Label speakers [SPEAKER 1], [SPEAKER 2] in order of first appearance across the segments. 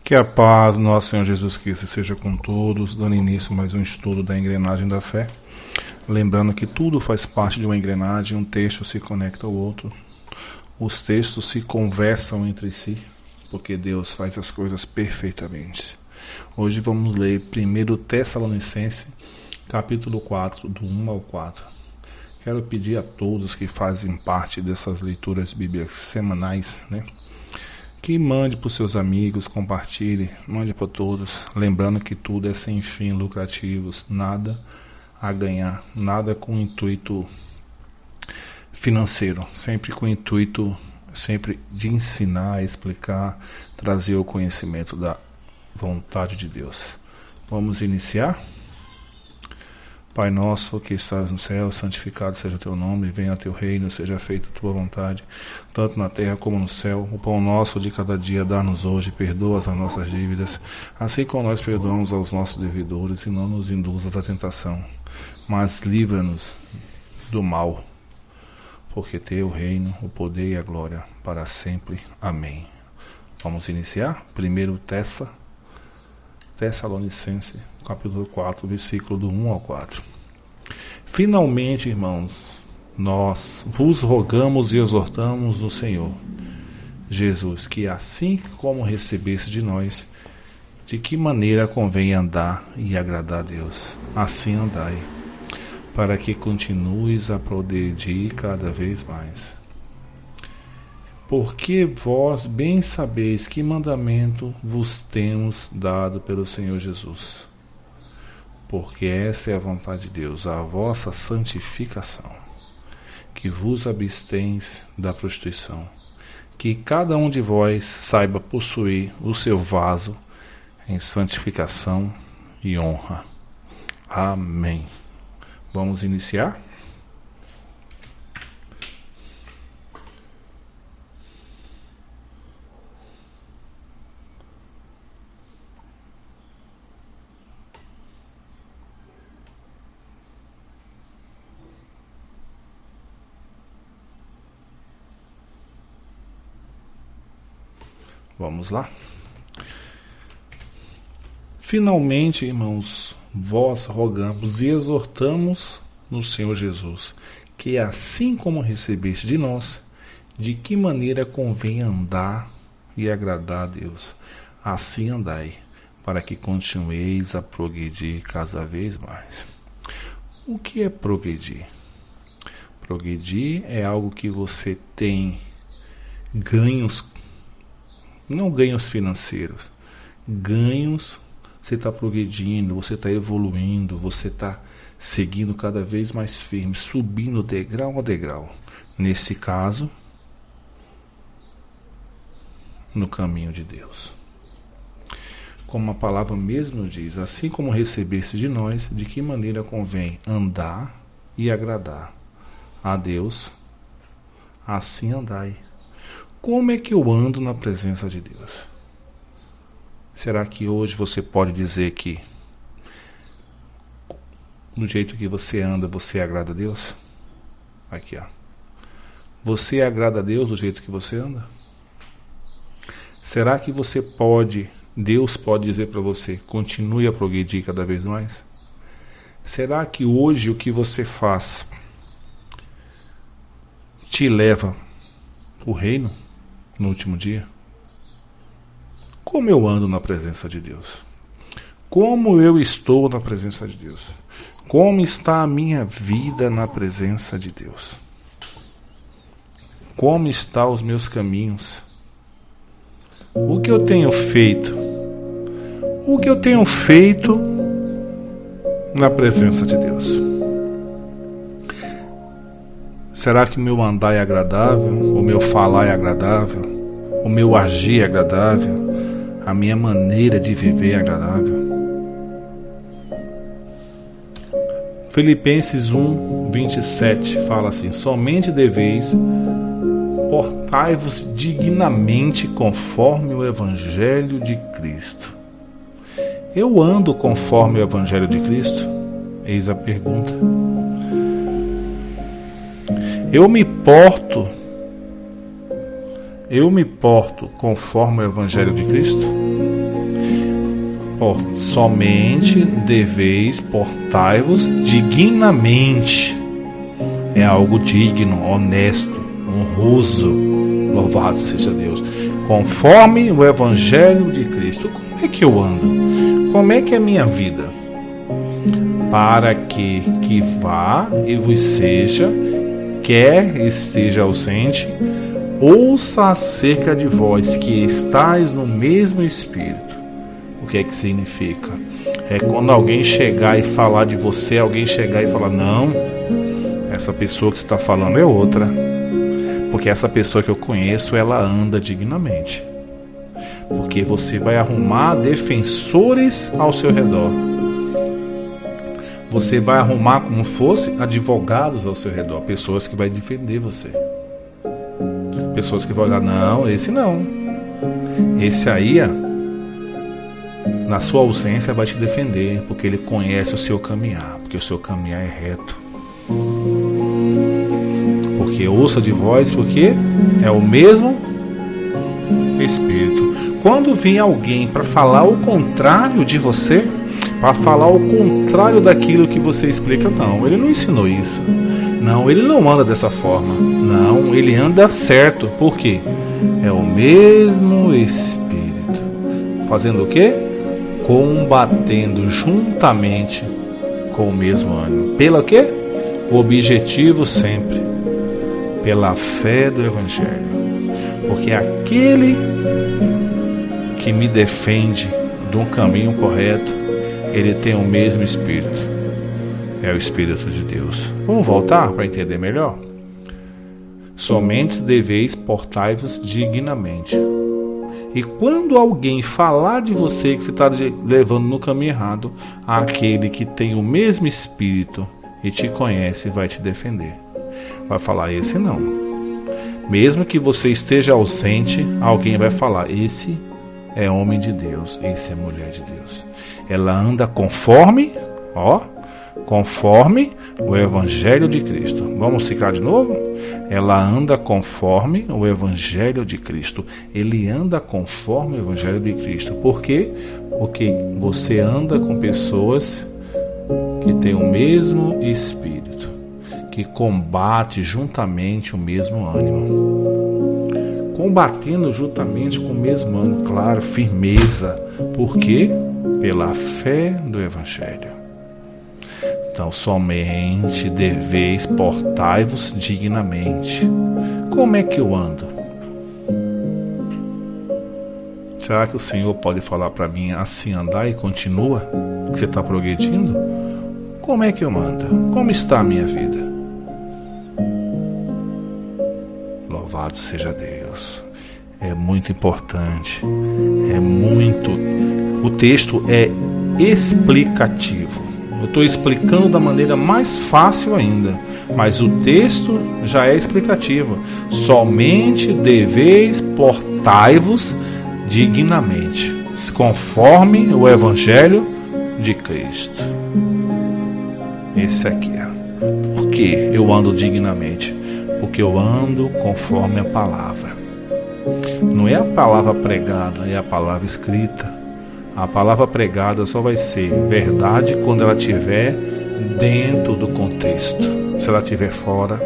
[SPEAKER 1] Que a paz do nosso Senhor Jesus Cristo seja com todos, dando início a mais um estudo da engrenagem da fé. Lembrando que tudo faz parte de uma engrenagem, um texto se conecta ao outro. Os textos se conversam entre si, porque Deus faz as coisas perfeitamente. Hoje vamos ler 1 Tessalonicenses, capítulo 4, do 1 ao 4. Quero pedir a todos que fazem parte dessas leituras bíblicas semanais, que mande para os seus amigos, compartilhe, mande para todos, lembrando que tudo é sem fim lucrativos, nada a ganhar, nada com intuito financeiro, sempre com intuito de ensinar, explicar, trazer o conhecimento da vontade de Deus. Vamos iniciar? Pai nosso que estás no céu, santificado seja o teu nome, venha a teu reino, seja feita a tua vontade, tanto na terra como no céu. O pão nosso de cada dia dá-nos hoje, perdoa as nossas dívidas, assim como nós perdoamos aos nossos devedores, e não nos induzas à tentação, mas livra-nos do mal, porque teu reino, o poder e a glória para sempre. Amém. Vamos iniciar? 1 Tessalonicenses, capítulo 4, versículo do 1 ao 4. Finalmente, irmãos, nós vos rogamos e exortamos no Senhor Jesus, que assim como recebeste de nós, de que maneira convém andar e agradar a Deus, assim andai, para que continues a progredir cada vez mais. Porque vós bem sabeis que mandamento vos temos dado pelo Senhor Jesus. Porque essa é a vontade de Deus, a vossa santificação, que vos abstens da prostituição, que cada um de vós saiba possuir o seu vaso em santificação e honra. Amém. Vamos iniciar? Vamos lá. Finalmente, irmãos, vós rogamos e exortamos no Senhor Jesus, que assim como recebeste de nós, de que maneira convém andar e agradar a Deus, assim andai, para que continueis a progredir cada vez mais. O que é progredir? Progredir é algo que você tem ganhos, não ganhos financeiros, ganhos, você está progredindo, você está evoluindo, você está seguindo cada vez mais firme, subindo degrau a degrau. Nesse caso, no caminho de Deus. Como a palavra mesmo diz, assim como recebeste de nós, de que maneira convém andar e agradar a Deus, assim andai. Como é que eu ando na presença de Deus? Será que hoje você pode dizer que no jeito que você anda, você agrada a Deus? Aqui, ó. Você agrada a Deus do jeito que você anda? Será que Deus pode dizer para você, continue a progredir cada vez mais? Será que hoje o que você faz te leva ao reino? No último dia? Como eu ando na presença de Deus? Como eu estou na presença de Deus? Como está a minha vida na presença de Deus? Como estão os meus caminhos? O que eu tenho feito? O que eu tenho feito na presença de Deus? Será que o meu andar é agradável? O meu falar é agradável? O meu agir é agradável? A minha maneira de viver é agradável? Filipenses 1, 27 fala assim: somente deveis portai-vos dignamente conforme o Evangelho de Cristo. Eu ando conforme o Evangelho de Cristo? Eis a pergunta. Eu me porto conforme o Evangelho de Cristo? somente deveis portai-vos dignamente. É algo digno, honesto, honroso. Louvado seja Deus. Conforme o Evangelho de Cristo. Como é que eu ando? Como é que é a minha vida? Para que vá e vos seja, quer esteja ausente, ouça acerca de vós que estáis no mesmo Espírito. O que é que significa? É quando alguém chegar e falar de você, alguém chegar e falar, não, essa pessoa que você está falando é outra. Porque essa pessoa que eu conheço, ela anda dignamente. Porque você vai arrumar defensores ao seu redor. Você vai arrumar como fosse advogados ao seu redor. Pessoas que vão defender você. Pessoas que vão olhar, não, esse não. Esse aí, na sua ausência, vai te defender. Porque ele conhece o seu caminhar. Porque o seu caminhar é reto. Porque ouça de vós, porque é o mesmo Espírito. Quando vem alguém para falar o contrário de você, para falar o contrário daquilo que você explica, não, ele não ensinou isso. Não, ele não anda dessa forma. Não, ele anda certo. Por quê? É o mesmo Espírito. Fazendo o quê? Combatendo juntamente com o mesmo ânimo. Pelo quê? O objetivo sempre pela fé do Evangelho. Porque aquele que me defende de um caminho correto, ele tem o mesmo Espírito. É o Espírito de Deus. Vamos voltar para entender melhor? Somente deveis portai-vos dignamente. E quando alguém falar de você que você está levando no caminho errado, aquele que tem o mesmo Espírito e te conhece vai te defender. Vai falar, esse não. Mesmo que você esteja ausente, alguém vai falar, esse é homem de Deus, esse é mulher de Deus. Ela anda conforme o Evangelho de Cristo. Vamos ficar de novo? Ela anda conforme o Evangelho de Cristo. Ele anda conforme o Evangelho de Cristo. Por quê? Porque você anda com pessoas que têm o mesmo Espírito, que combate juntamente o mesmo ânimo. Combatendo juntamente com o mesmo ânimo, claro, firmeza. Por quê? Pela fé do Evangelho. Então, somente deveis portai-vos dignamente. Como é que eu ando? Será que o Senhor pode falar para mim assim andar e continua? Que você está progredindo? Como é que eu ando? Como está a minha vida? Louvado seja Deus. É muito importante. O texto é explicativo. Eu estou explicando da maneira mais fácil ainda, mas o texto já é explicativo. Somente deveis portai-vos dignamente, conforme o Evangelho de Cristo. Esse aqui é. Por que eu ando dignamente? Porque eu ando conforme a palavra. Não é a palavra pregada, é a palavra escrita. A palavra pregada só vai ser verdade quando ela estiver dentro do contexto. Se ela estiver fora,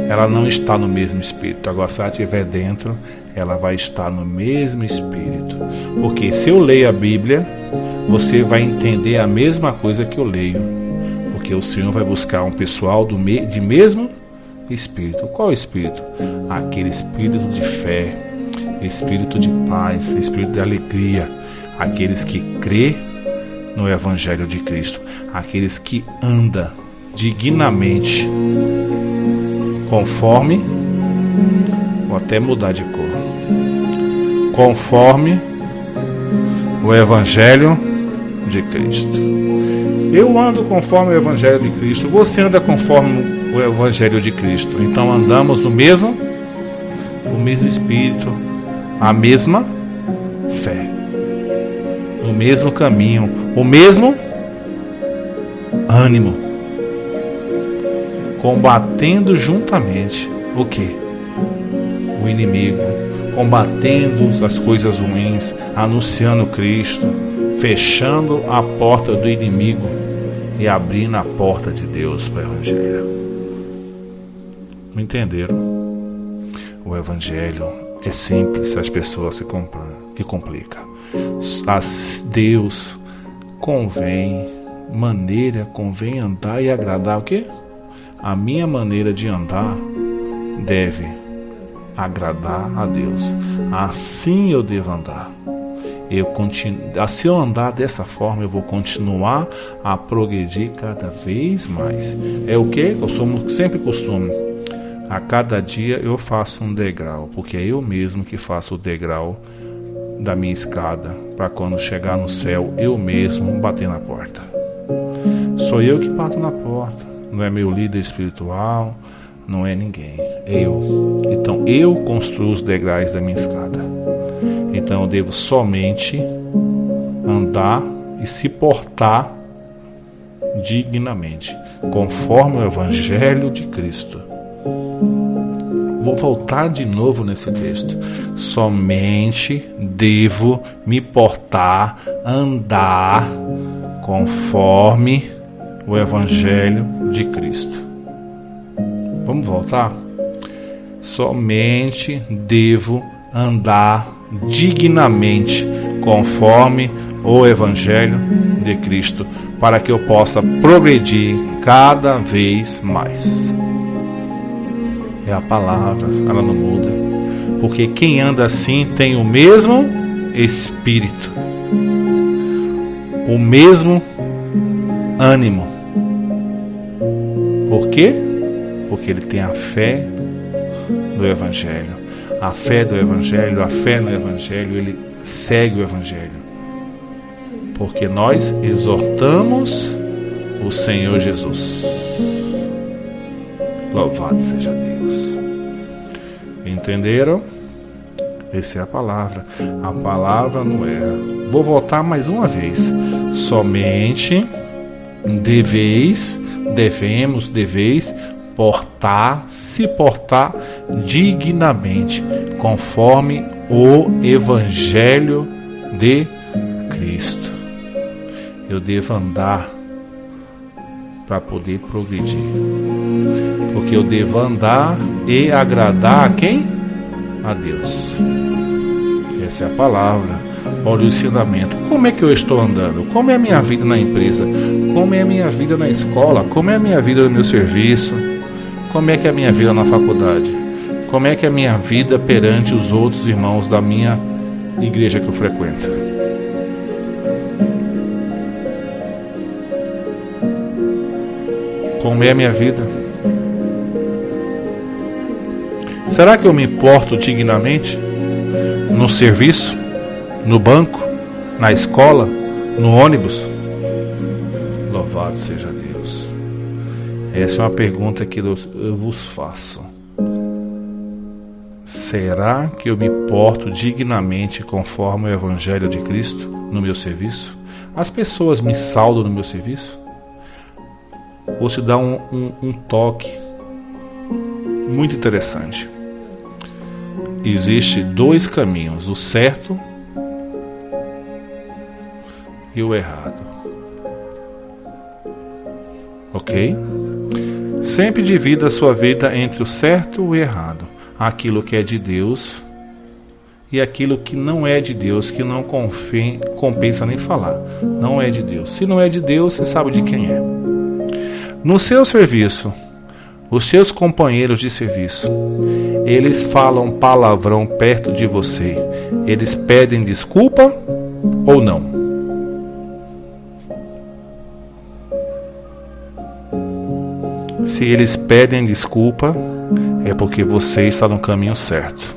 [SPEAKER 1] ela não está no mesmo Espírito. Agora, se ela estiver dentro, ela vai estar no mesmo Espírito. Porque se eu leio a Bíblia, você vai entender a mesma coisa que eu leio. Porque o Senhor vai buscar um pessoal de mesmo Espírito. Qual Espírito? Aquele Espírito de fé, Espírito de paz, Espírito de alegria. Aqueles que crê no Evangelho de Cristo, aqueles que andam dignamente conforme, vou até mudar de cor, conforme o Evangelho de Cristo. Eu ando conforme o Evangelho de Cristo, você anda conforme o Evangelho de Cristo. Então andamos no mesmo Espírito, a mesma fé, o mesmo caminho, o mesmo ânimo, combatendo juntamente o que? O inimigo, combatendo as coisas ruins, anunciando Cristo, fechando a porta do inimigo e abrindo a porta de Deus para o Evangelho. Não entenderam? O Evangelho é simples, as pessoas que complicam. A Deus convém andar e agradar o quê? A minha maneira de andar deve agradar a Deus. Assim eu devo andar. Se eu andar dessa forma, eu vou continuar a progredir cada vez mais. É o que? Eu sempre costumo. A cada dia eu faço um degrau, porque é eu mesmo que faço o degrau da minha escada, para quando chegar no céu, eu mesmo bater na porta. Sou eu que bato na porta, não é meu líder espiritual, não é ninguém, é eu. Então eu construo os degraus da minha escada. Então eu devo somente andar e se portar dignamente, conforme o Evangelho de Cristo. Vou voltar de novo nesse texto. Somente devo me portar, andar conforme o Evangelho de Cristo. Vamos voltar? Somente devo andar dignamente conforme o Evangelho de Cristo, para que eu possa progredir cada vez mais. É a palavra, ela não muda, porque quem anda assim tem o mesmo espírito, o mesmo ânimo. Por quê? Porque ele tem a fé do Evangelho. A fé do Evangelho, a fé no Evangelho, ele segue o Evangelho. Porque nós exortamos o Senhor Jesus. Louvado seja Deus. Entenderam? Essa é a palavra. A palavra não erra. Vou voltar mais uma vez. Somente deveis se portar dignamente, conforme o Evangelho de Cristo. Eu devo andar para poder progredir, porque eu devo andar e agradar a quem? A Deus. Essa é a palavra. Olha o ensinamento. Como é que eu estou andando? Como é a minha vida na empresa? Como é a minha vida na escola? Como é a minha vida no meu serviço? Como é que é a minha vida na faculdade? Como é que é a minha vida perante os outros irmãos da minha igreja que eu frequento? Como é a minha vida? Será que eu me porto dignamente no serviço, no banco, na escola, no ônibus? Louvado seja Deus. Essa é uma pergunta que eu vos faço. Será que eu me porto dignamente conforme o Evangelho de Cristo no meu serviço? As pessoas me saudam no meu serviço? Vou te dar um toque muito interessante. Existem dois caminhos, o certo e o errado. Ok? Sempre divida a sua vida entre o certo e o errado. Aquilo que é de Deus e aquilo que não é de Deus, que não compensa nem falar. Não é de Deus. Se não é de Deus, você sabe de quem é. No seu serviço, os seus companheiros de serviço, eles falam palavrão perto de você. Eles pedem desculpa ou não? Se eles pedem desculpa, é porque você está no caminho certo.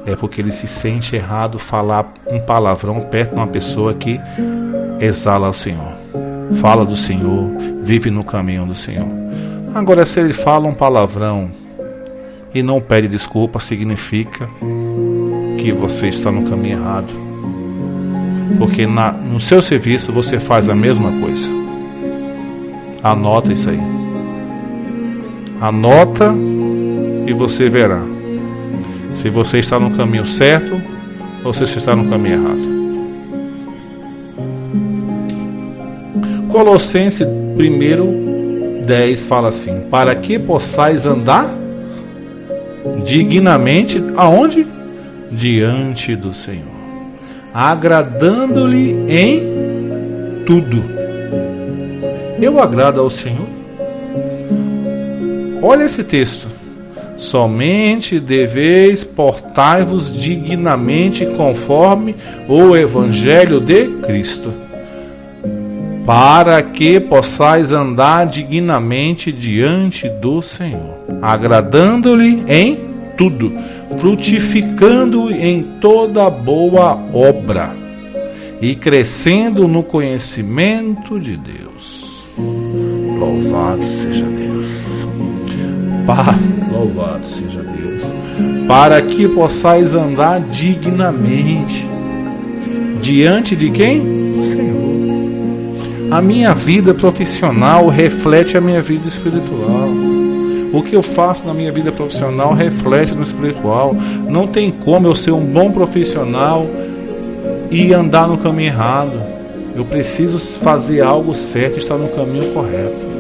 [SPEAKER 1] É porque ele se sente errado falar um palavrão perto de uma pessoa que exala o Senhor, fala do Senhor, vive no caminho do Senhor. Agora, se ele fala um palavrão e não pede desculpa, significa que você está no caminho errado. Porque no seu serviço você faz a mesma coisa. Anota isso aí. Anota e você verá se você está no caminho certo ou se você está no caminho errado. Colossenses 1:10 fala assim: para que possais andar dignamente, aonde? Diante do Senhor, agradando-lhe em tudo. Eu agrado ao Senhor? Olha esse texto. Somente deveis portar-vos dignamente conforme o Evangelho de Cristo, para que possais andar dignamente diante do Senhor, agradando-lhe em tudo, frutificando em toda boa obra e crescendo no conhecimento de Deus. Louvado seja Deus. Louvado seja Deus. Para que possais andar dignamente diante de quem? Do Senhor. A minha vida profissional reflete a minha vida espiritual. O que eu faço na minha vida profissional reflete no espiritual. Não tem como eu ser um bom profissional e andar no caminho errado. Eu preciso fazer algo certo e estar no caminho correto.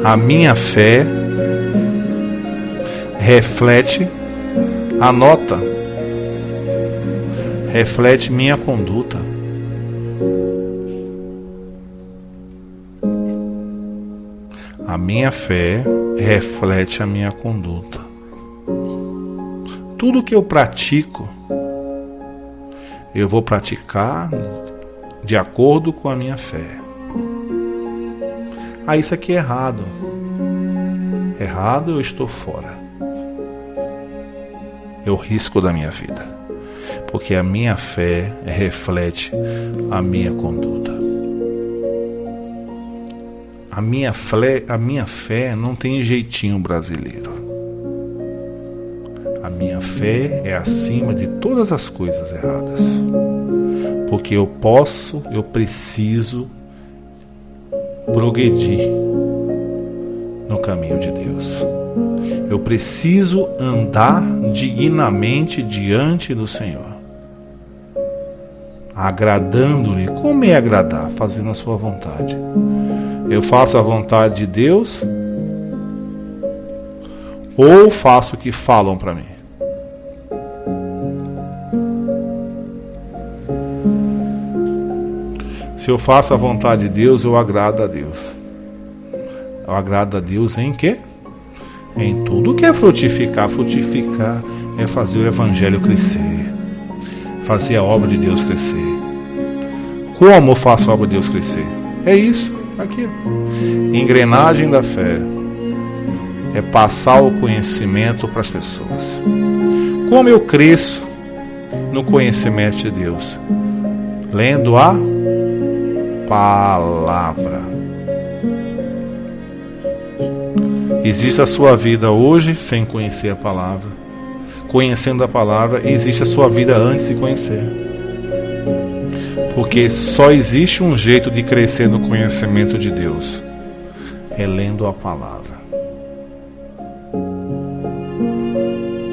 [SPEAKER 1] A minha fé reflete, anota, reflete minha conduta. A minha fé reflete a minha conduta. Tudo que eu pratico, eu vou praticar de acordo com a minha fé. Ah, isso aqui é errado. Errado, eu estou fora. Eu risco da minha vida. Porque a minha fé reflete a minha conduta. A minha fé não tem jeitinho brasileiro. A minha fé é acima de todas as coisas erradas. Porque eu preciso progredir no caminho de Deus. Eu preciso andar dignamente diante do Senhor, agradando-lhe. Como é agradar? Fazendo a sua vontade. Eu faço a vontade de Deus ou faço o que falam para mim? Se eu faço a vontade de Deus, eu agrado a Deus. Eu agrado a Deus em quê? Em tudo. O que é frutificar? Frutificar é fazer o Evangelho crescer, fazer a obra de Deus crescer. Como eu faço a obra de Deus crescer? É isso, aqui. Engrenagem da fé é passar o conhecimento para as pessoas. Como eu cresço no conhecimento de Deus? Lendo a palavra. Existe a sua vida hoje sem conhecer a palavra. Conhecendo a palavra, existe a sua vida antes de conhecer. Porque só existe um jeito de crescer no conhecimento de Deus. É lendo a palavra.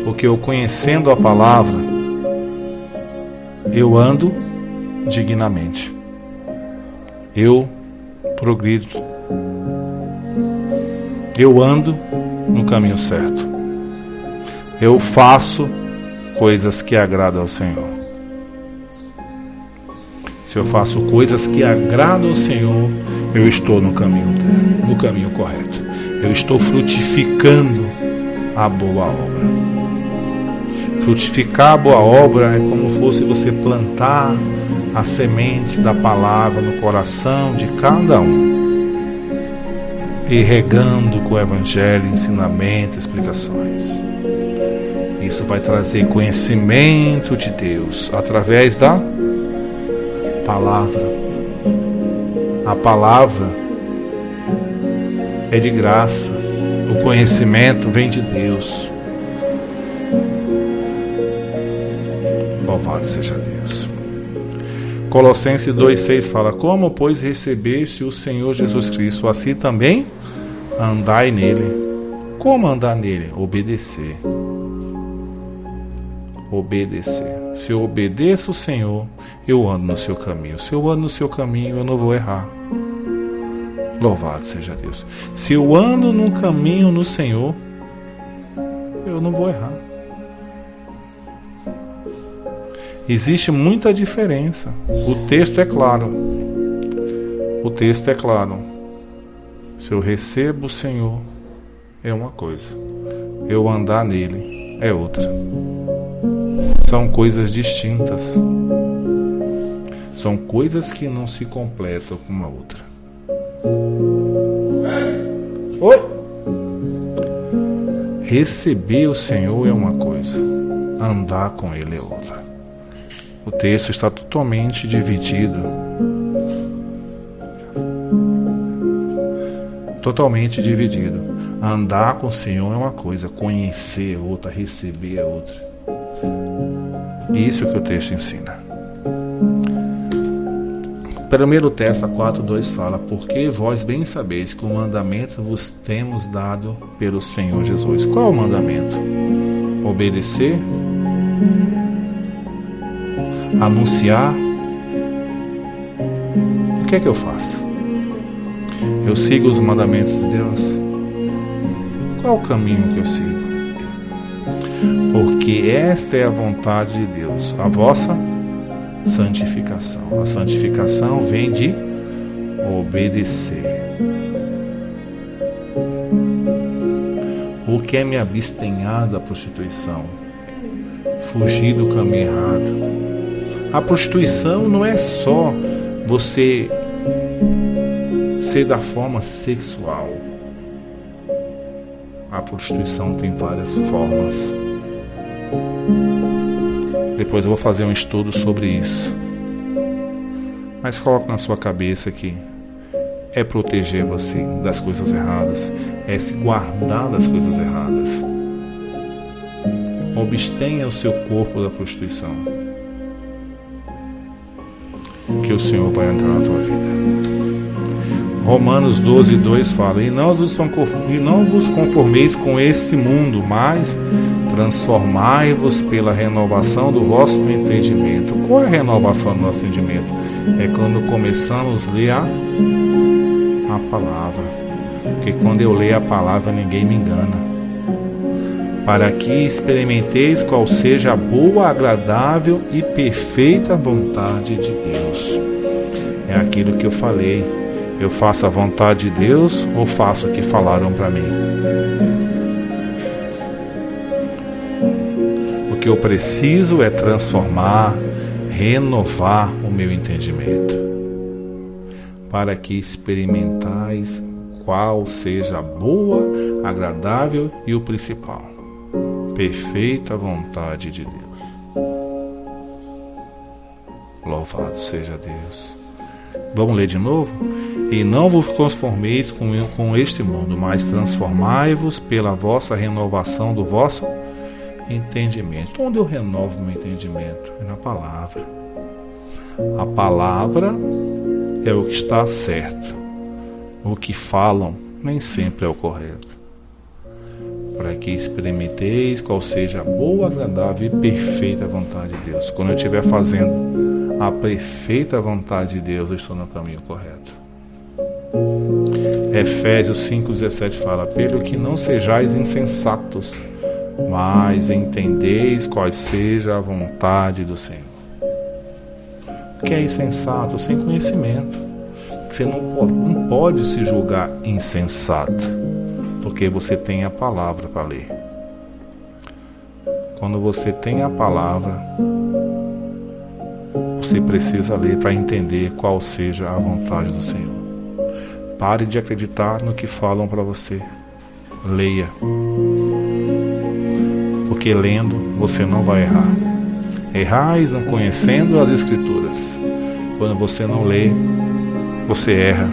[SPEAKER 1] Porque eu conhecendo a palavra, eu ando dignamente. Eu progrido. Eu ando no caminho certo. Eu faço coisas que agradam ao Senhor. Se eu faço coisas que agradam ao Senhor, eu estou no caminho correto. Eu estou frutificando a boa obra. Frutificar a boa obra é como fosse você plantar a semente da palavra no coração de cada um. E regando com o Evangelho, ensinamento, explicações. Isso vai trazer conhecimento de Deus através da palavra. A palavra é de graça. O conhecimento vem de Deus. Louvado seja Deus. Colossenses 2,6 fala: como, pois, recebeste o Senhor Jesus Cristo, assim também andai nele. Como andar nele? Obedecer. Obedecer. Se eu obedeço o Senhor, eu ando no seu caminho. Se eu ando no seu caminho, eu não vou errar. Louvado seja Deus. Se eu ando no caminho no Senhor, eu não vou errar. Existe muita diferença. O texto é claro. O texto é claro. Se eu recebo o Senhor, é uma coisa. Eu andar nele é outra. São coisas distintas. São coisas que não se completam com uma outra. Oi? Receber o Senhor é uma coisa, andar com Ele é outra. O texto está totalmente dividido. Totalmente dividido. Andar com o Senhor é uma coisa, conhecer é outra, receber é outra. Isso que o texto ensina. 1 Tessalonicenses 4:2 fala: porque vós bem sabeis que o mandamento vos temos dado pelo Senhor Jesus. Qual é o mandamento? Obedecer? Anunciar? O que é que eu faço? Eu sigo os mandamentos de Deus? Qual é o caminho que eu sigo? Porque esta é a vontade de Deus, a vossa santificação. A santificação vem de obedecer. O que é me abstenhar da prostituição? Fugir do caminho errado. A prostituição não é só você ser da forma sexual. A prostituição tem várias formas. Depois eu vou fazer um estudo sobre isso. Mas coloque na sua cabeça que é proteger você das coisas erradas, é se guardar das coisas erradas. Abstenha o seu corpo da prostituição, que o Senhor vai entrar na tua vida. Romanos 12:2 fala: e não vos conformeis com esse mundo, mas transformai-vos pela renovação do vosso entendimento. Qual é a renovação do nosso entendimento? É quando começamos a ler a palavra. Porque quando eu leio a palavra, ninguém me engana. Para que experimenteis qual seja a boa, agradável e perfeita vontade de Deus. É aquilo que eu falei. Eu faço a vontade de Deus ou faço o que falaram para mim? O que eu preciso é transformar, renovar o meu entendimento, para que experimentais qual seja a boa, agradável e o principal, perfeita vontade de Deus. Louvado seja Deus. Vamos ler de novo? E não vos conformeis com este mundo, mas transformai-vos pela vossa renovação do vosso entendimento. Onde eu renovo meu entendimento? É na palavra. A palavra é o que está certo. O que falam nem sempre é o correto. Para que experimenteis qual seja a boa, agradável e perfeita vontade de Deus. Quando eu estiver fazendo a perfeita vontade de Deus, eu estou no caminho correto. Efésios 5:17 fala: pelo que não sejais insensatos, mas entendeis qual seja a vontade do Senhor. O que é insensato? Sem conhecimento. Você não pode se julgar insensato, porque você tem a palavra para ler. Quando você tem a palavra, você precisa ler para entender qual seja a vontade do Senhor. Pare de acreditar no que falam para você. Leia. Porque lendo você não vai errar. Errais não conhecendo as Escrituras. Quando você não lê, você erra.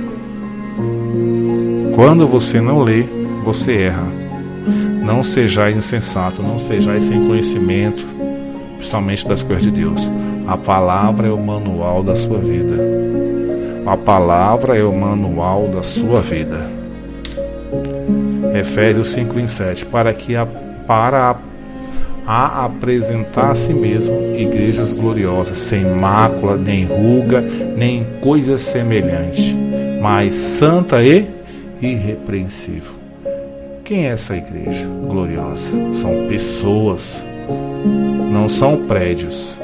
[SPEAKER 1] Quando você não lê, você erra. Não sejais insensato, não sejais sem conhecimento, principalmente das coisas de Deus. A palavra é o manual da sua vida. A palavra é o manual da sua vida. Efésios 5:7. Para a apresentar a si mesmo igrejas gloriosas, sem mácula, nem ruga, nem coisa semelhante, mas santa e irrepreensível. Quem é essa igreja gloriosa? São pessoas, não são prédios.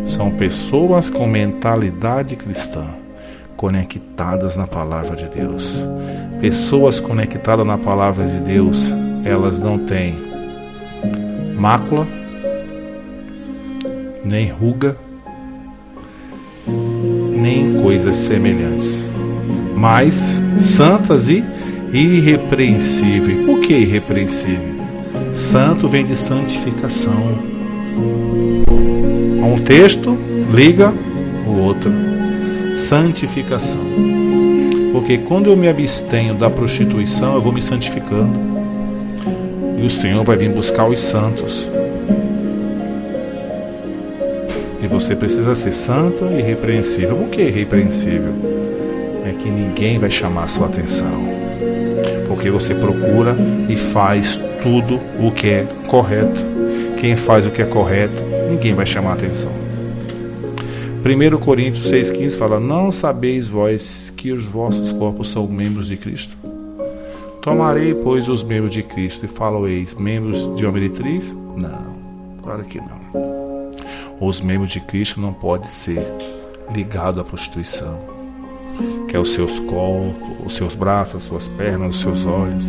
[SPEAKER 1] São pessoas com mentalidade cristã, conectadas na palavra de Deus. Pessoas conectadas na palavra de Deus, elas não têm mácula, nem ruga, nem coisas semelhantes, mas santas e irrepreensíveis. O que é irrepreensível? Santo vem de santificação. Um texto liga o outro. Santificação. Porque quando eu me abstenho da prostituição, eu vou me santificando. E o Senhor vai vir buscar os santos. E você precisa ser santo e irrepreensível. O que é irrepreensível? É que ninguém vai chamar a sua atenção. Porque você procura e faz tudo o que é correto. Quem faz o que é correto, ninguém vai chamar a atenção. 1 Coríntios 6,15 fala: não sabeis vós que os vossos corpos são membros de Cristo? Tomarei, pois, os membros de Cristo e faloeis membros de uma meretriz? Não, claro que não. Os membros de Cristo não podem ser ligados à prostituição, que é os seus corpos, os seus braços, as suas pernas, os seus olhos.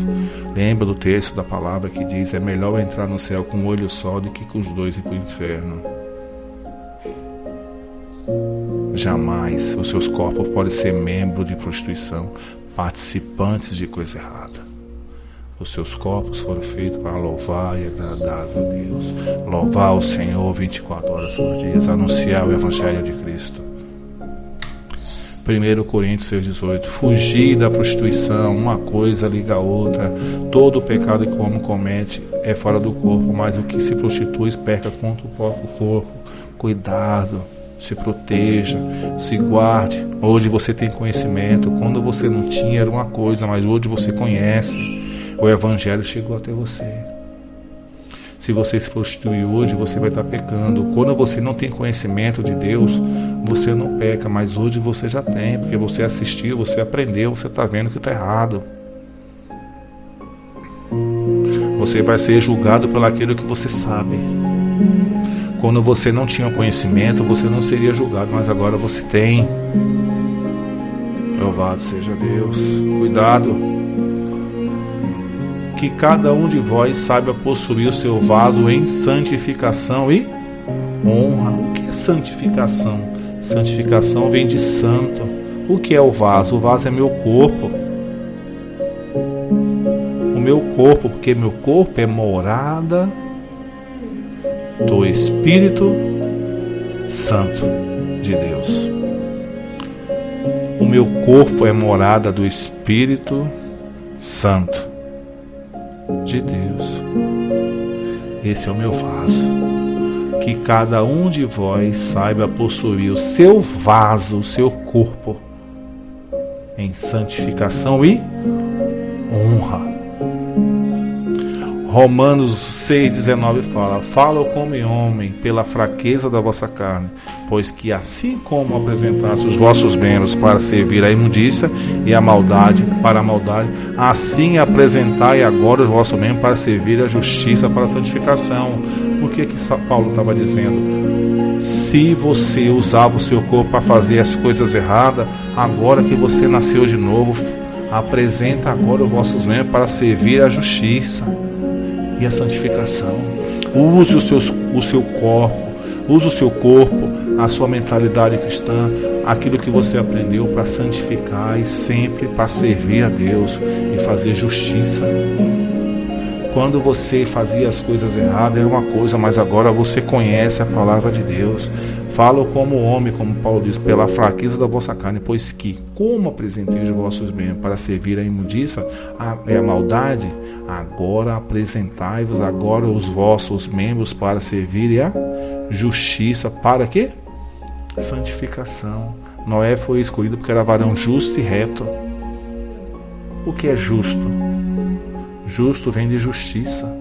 [SPEAKER 1] Lembra do texto da palavra que diz: é melhor entrar no céu com um olho só do que com os dois ir para o inferno. Jamais os seus corpos podem ser membros de prostituição, participantes de coisa errada. Os seus corpos foram feitos para louvar e agradar a Deus, louvar o Senhor 24 horas por dia, anunciar o Evangelho de Cristo. 1 Coríntios 6,18: fugir da prostituição, uma coisa liga a outra. Todo o pecado que o homem comete é fora do corpo, mas o que se prostitui peca contra o próprio corpo. Cuidado, se proteja, se guarde. Hoje você tem conhecimento, quando você não tinha era uma coisa, mas hoje você conhece. O Evangelho chegou até você. Se você se prostituir hoje, você vai estar pecando. Quando você não tem conhecimento de Deus, você não peca, mas hoje você já tem, porque você assistiu, você aprendeu, você está vendo que está errado. Você vai ser julgado pelo aquilo que você sabe. Quando você não tinha conhecimento, você não seria julgado, mas agora você tem. Louvado seja Deus. Cuidado. Que cada um de vós saiba possuir o seu vaso em santificação e honra. O que é santificação? Santificação vem de santo. O que é o vaso? O vaso é meu corpo. O meu corpo, porque meu corpo é morada do Espírito Santo de Deus. O meu corpo é morada do Espírito Santo de Deus. Esse é o meu vaso. Que cada um de vós saiba possuir o seu vaso, o seu corpo, em santificação e honra. Romanos 6,19 fala: falo como homem pela fraqueza da vossa carne, pois que assim como apresentaste os vossos membros para servir à imundícia e à maldade, para a maldade, assim apresentai agora os vossos membros para servir à justiça, para a santificação. O que Paulo estava dizendo? Se você usava o seu corpo para fazer as coisas erradas, agora que você nasceu de novo, apresenta agora os vossos membros para servir à justiça e a santificação. Use o seu corpo, a sua mentalidade cristã, aquilo que você aprendeu para santificar e sempre para servir a Deus e fazer justiça. Quando você fazia as coisas erradas era uma coisa, mas agora você conhece a palavra de Deus. Falo como homem, como Paulo diz, pela fraqueza da vossa carne, pois que, como apresentei os vossos membros para servir a imundícia e a maldade, agora apresentai-vos agora os vossos membros para servir a justiça. Para quê? Santificação. Noé foi escolhido porque era varão justo e reto. O que é justo? Justo vem de justiça.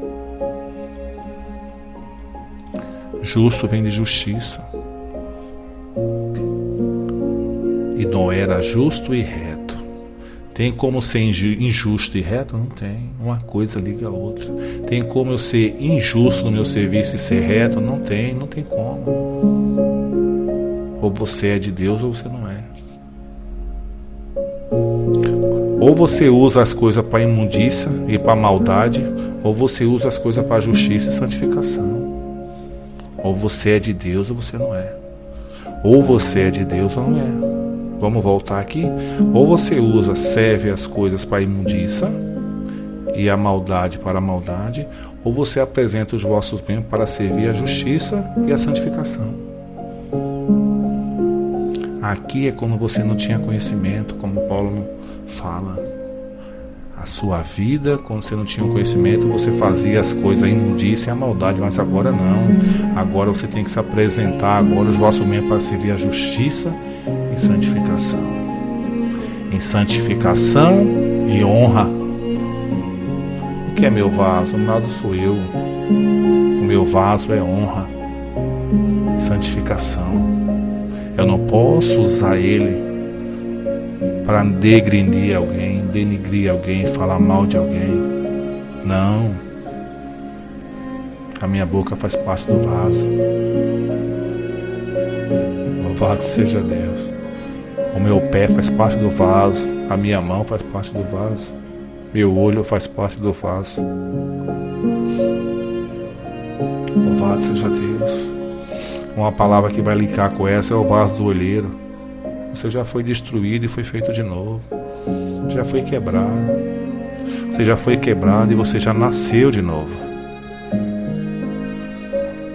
[SPEAKER 1] Justo vem de justiça. E Noé era justo e reto. Tem como ser injusto e reto? Não tem. Uma coisa liga a outra. Tem como eu ser injusto no meu serviço e ser reto? Não tem como. Ou você é de Deus ou você não é. Ou você usa as coisas para imundícia e para maldade, ou você usa as coisas para justiça e santificação. Ou você é de Deus ou você não é. Ou você é de Deus ou não é. Vamos voltar aqui. Ou você serve as coisas para a imundícia e a maldade para a maldade, ou você apresenta os vossos membros para servir a justiça e a santificação. Aqui é quando você não tinha conhecimento, como Paulo fala. A sua vida, quando você não tinha conhecimento, você fazia as coisas a imundícia e a maldade, mas agora não. Agora você tem que se apresentar agora os vossos membros para servir a justiça e santificação. Em santificação e honra. O que é meu vaso? O vaso sou eu. O meu vaso é honra, santificação. Eu não posso usar ele para denegrir alguém, falar mal de alguém. Não. A minha boca faz parte do vaso. Louvado seja Deus. O meu pé faz parte do vaso. A minha mão faz parte do vaso. Meu olho faz parte do vaso. Louvado seja Deus. Uma palavra que vai linkar com essa é o vaso do olheiro. Você já foi destruído e foi feito de novo. Já foi quebrado. Você já foi quebrado e você já nasceu de novo.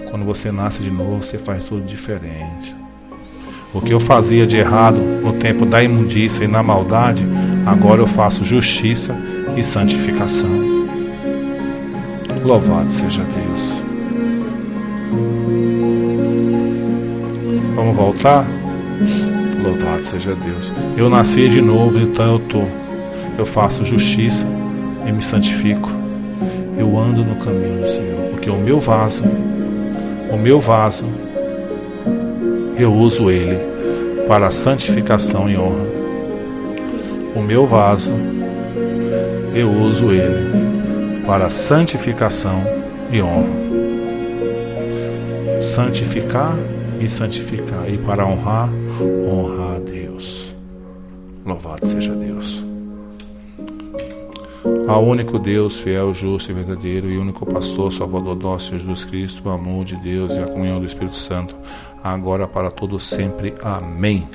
[SPEAKER 1] Quando você nasce de novo, você faz tudo diferente. O que eu fazia de errado no tempo da imundícia e na maldade, agora eu faço justiça e santificação. Louvado seja Deus. Vamos voltar? Louvado seja Deus. Eu nasci de novo, então eu faço justiça e me santifico. Eu ando no caminho do Senhor, porque o meu vaso, eu uso ele para santificação e honra. O meu vaso, eu uso ele para santificação e honra. Santificar e santificar, e para honrar a Deus. Louvado seja Deus. Ao único Deus, fiel, justo e verdadeiro, e único pastor, salvador nosso Jesus Cristo, o amor de Deus e a comunhão do Espírito Santo, agora para todo sempre. Amém.